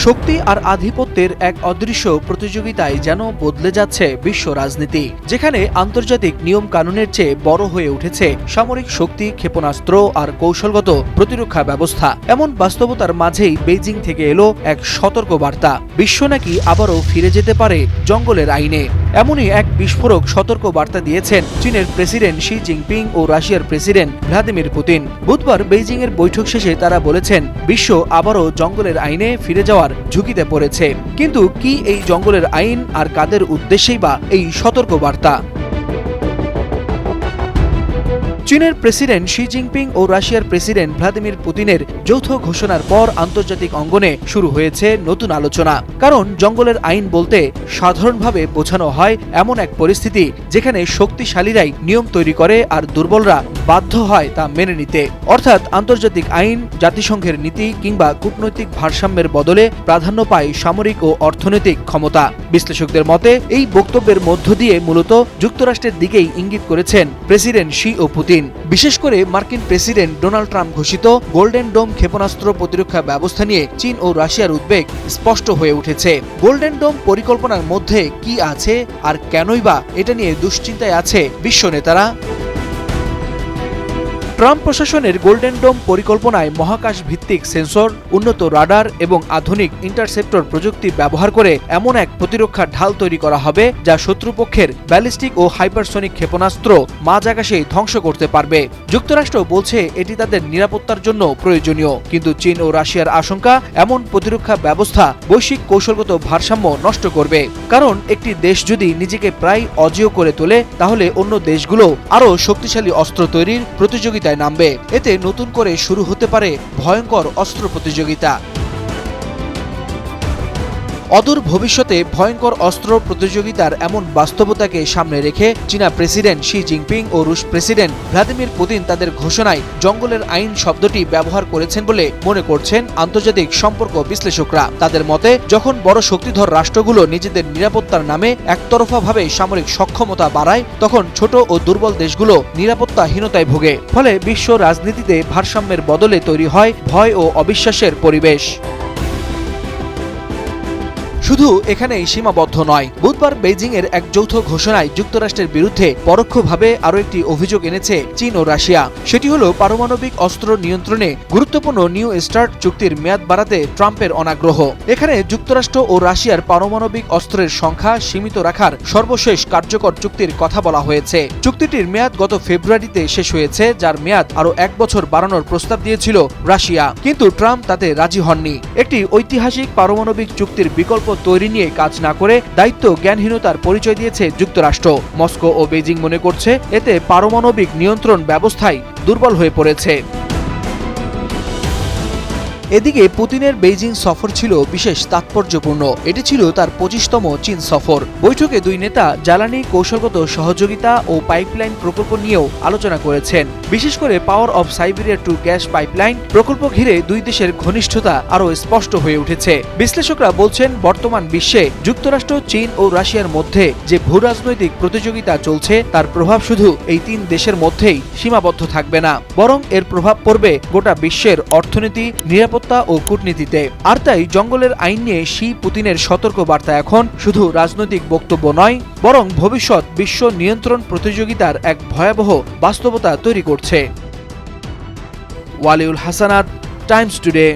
শক্তি আর আধিপত্যের এক অদৃশ্য প্রতিযোগিতায় যেন বদলে যাচ্ছে বিশ্ব রাজনীতি, যেখানে আন্তর্জাতিক নিয়ম কানুনের চেয়ে বড় হয়ে উঠেছে সামরিক শক্তি, ক্ষেপণাস্ত্র আর কৌশলগত প্রতিরক্ষা ব্যবস্থা। এমন বাস্তবতার মাঝেই বেইজিং থেকে এলো এক সতর্ক বার্তা। বিশ্ব নাকি আবারও ফিরে যেতে পারে জঙ্গলের আইনে। এমনই এক বিস্ফোরক সতর্ক বার্তা দিয়েছেন চীনের প্রেসিডেন্ট শি জিনপিং ও রাশিয়ার প্রেসিডেন্ট ভ্লাদিমির পুতিন। বুধবার বেইজিংয়ের বৈঠক শেষে তারা বলেছেন, বিশ্ব আবারও জঙ্গলের আইনে ফিরে যাওয়ার ঝুঁকিতে পড়েছে। কিন্তু কি এই জঙ্গলের আইন, আর কাদের উদ্দেশ্যেই বা এই সতর্ক বার্তা? চীনের প্রেসিডেন্ট শি জিনপিং ও রাশিয়ার প্রেসিডেন্ট ভ্লাদিমির পুতিনের যৌথ ঘোষণার পর আন্তর্জাতিক অঙ্গনে শুরু হয়েছে নতুন আলোচনা। কারণ জঙ্গলের আইন বলতে সাধারণভাবে বোঝানো হয় এমন এক পরিস্থিতি যেখানে শক্তিশালীরাই নিয়ম তৈরি করে আর দুর্বলরা বাধ্য হয় তা মেনে নিতে। অর্থাৎ আন্তর্জাতিক আইন, জাতিসংঘের নীতি কিংবা কূটনৈতিক ভারসাম্যের বদলে প্রাধান্য পায় সামরিক ও অর্থনৈতিক ক্ষমতা। বিশ্লেষকদের মতে এই বক্তব্যের মধ্য দিয়ে মূলত যুক্তরাষ্ট্রের দিকেই ইঙ্গিত করেছেন প্রেসিডেন্ট শি ও পুতিন। বিশেষ করে মার্কিন প্রেসিডেন্ট ডোনাল্ড ট্রাম্প ঘোষিত গোল্ডেন ডোম ক্ষেপণাস্ত্র প্রতিরক্ষা ব্যবস্থা নিয়ে চীন ও রাশিয়ার উদ্বেগ স্পষ্ট হয়ে উঠেছে। গোল্ডেন ডোম পরিকল্পনার মধ্যে কি আছে আর কেনই বা এটা নিয়ে দুশ্চিন্তায় আছে বিশ্ব নেতারা? ট্রাম্প প্রশাসনের গোল্ডেন ডোম পরিকল্পনায় মহাকাশ ভিত্তিক সেন্সর, উন্নত রাডার এবং আধুনিক ইন্টারসেপ্টর প্রযুক্তি ব্যবহার করে এমন এক প্রতিরক্ষা ঢাল তৈরি করা হবে যা শত্রুপক্ষের ব্যালিস্টিক ও হাইপারসনিক ক্ষেপণাস্ত্র মাঝ আকাশেই ধ্বংস করতে পারবে। যুক্তরাষ্ট্র বলছে এটি তাদের নিরাপত্তার জন্য প্রয়োজনীয়, কিন্তু চীন ও রাশিয়ার আশঙ্কা এমন প্রতিরক্ষা ব্যবস্থা বৈশ্বিক কৌশলগত ভারসাম্য নষ্ট করবে। কারণ একটি দেশ যদি নিজেকে প্রায় অজেয় করে তোলে, তাহলে অন্য দেশগুলো আরও শক্তিশালী অস্ত্র তৈরির প্রতিযোগিতা নামবে। এতে নতুন করে শুরু হতে পারে ভয়ঙ্কর অস্ত্র প্রতিযোগিতা। অদূর ভবিষ্যতে ভয়ঙ্কর অস্ত্র প্রতিযোগিতার এমন বাস্তবতাকে সামনে রেখে চীনা প্রেসিডেন্ট শি জিনপিং ও রুশ প্রেসিডেন্ট ভ্লাদিমির পুতিন তাদের ঘোষণায় জঙ্গলের আইন শব্দটি ব্যবহার করেছেন বলে মনে করছেন আন্তর্জাতিক সম্পর্ক বিশ্লেষকরা। তাদের মতে, যখন বড় শক্তিধর রাষ্ট্রগুলো নিজেদের নিরাপত্তার নামে একতরফাভাবে সামরিক সক্ষমতা বাড়ায়, তখন ছোট ও দুর্বল দেশগুলো নিরাপত্তাহীনতায় ভোগে। ফলে বিশ্ব রাজনীতিতে ভারসাম্যের বদলে তৈরি হয় ভয় ও অবিশ্বাসের পরিবেশ। শুধু এখানেই সীমাবদ্ধ নয়। বুধবার বেইজিংয়ের এক যৌথ ঘোষণায় যুক্তরাষ্ট্রের বিরুদ্ধে পরোক্ষভাবে আরও একটি অভিযোগ এনেছে চীন ও রাশিয়া। সেটি হলো পারমাণবিক অস্ত্র নিয়ন্ত্রণে গুরুত্বপূর্ণ নিউ স্টার্ট চুক্তির মেয়াদ বাড়াতে ট্রাম্পের অনাগ্রহ। এখানে যুক্তরাষ্ট্র ও রাশিয়ার পারমাণবিক অস্ত্রের সংখ্যা সীমিত রাখার সর্বশেষ কার্যকর চুক্তির কথা বলা হয়েছে। চুক্তিটির মেয়াদ গত ফেব্রুয়ারিতে শেষ হয়েছে, যার মেয়াদ আরও 1 বছর বাড়ানোর প্রস্তাব দিয়েছিল রাশিয়া, কিন্তু ট্রাম্প তাতে রাজি হননি। একটি ঐতিহাসিক পারমাণবিক চুক্তির বিকল্প তৈরি নিয়ে কাজ না করে দায়িত্ব জ্ঞানহীনতার পরিচয় দিয়েছে যুক্তরাষ্ট্র। মস্কো ও বেইজিং মনে করছে এতে পারমাণবিক নিয়ন্ত্রণ ব্যবস্থাই দুর্বল হয়ে পড়েছে। এদিকে পুতিনের বেইজিং সফর ছিল বিশেষ তাৎপর্যপূর্ণ। এটি ছিল তার 25তম চীন সফর। বৈঠকে দুই নেতা জ্বালানি, কৌশলগত সহযোগিতা ও পাইপলাইন প্রকল্প নিয়েও আলোচনা করেছেন। বিশেষ করে power of Siberia two gas pipeline প্রকল্প ঘিরে দুই দেশের ঘনিষ্ঠতা আরও স্পষ্ট হয়ে উঠেছে। বিশ্লেষকরা বলছেন, বর্তমান বিশ্বে যুক্তরাষ্ট্র, চীন ও রাশিয়ার মধ্যে যে ভূরাজনৈতিক প্রতিযোগিতা চলছে, তার প্রভাব শুধু এই 3 দেশের মধ্যেই সীমাবদ্ধ থাকবে না, বরং এর প্রভাব পড়বে গোটা বিশ্বের অর্থনীতি, নিরাপত্তা ও কূটনীতিতে। আর তাই জঙ্গলের আইন নিয়ে শি পুতিনের সতর্ক বার্তা এখন শুধু রাজনৈতিক বক্তব্য নয়, বরং ভবিষ্যৎ বিশ্ব নিয়ন্ত্রণ প্রতিযোগিতার এক ভয়াবহ বাস্তবতা তৈরি করছে। Waliul Hasnat, Times today.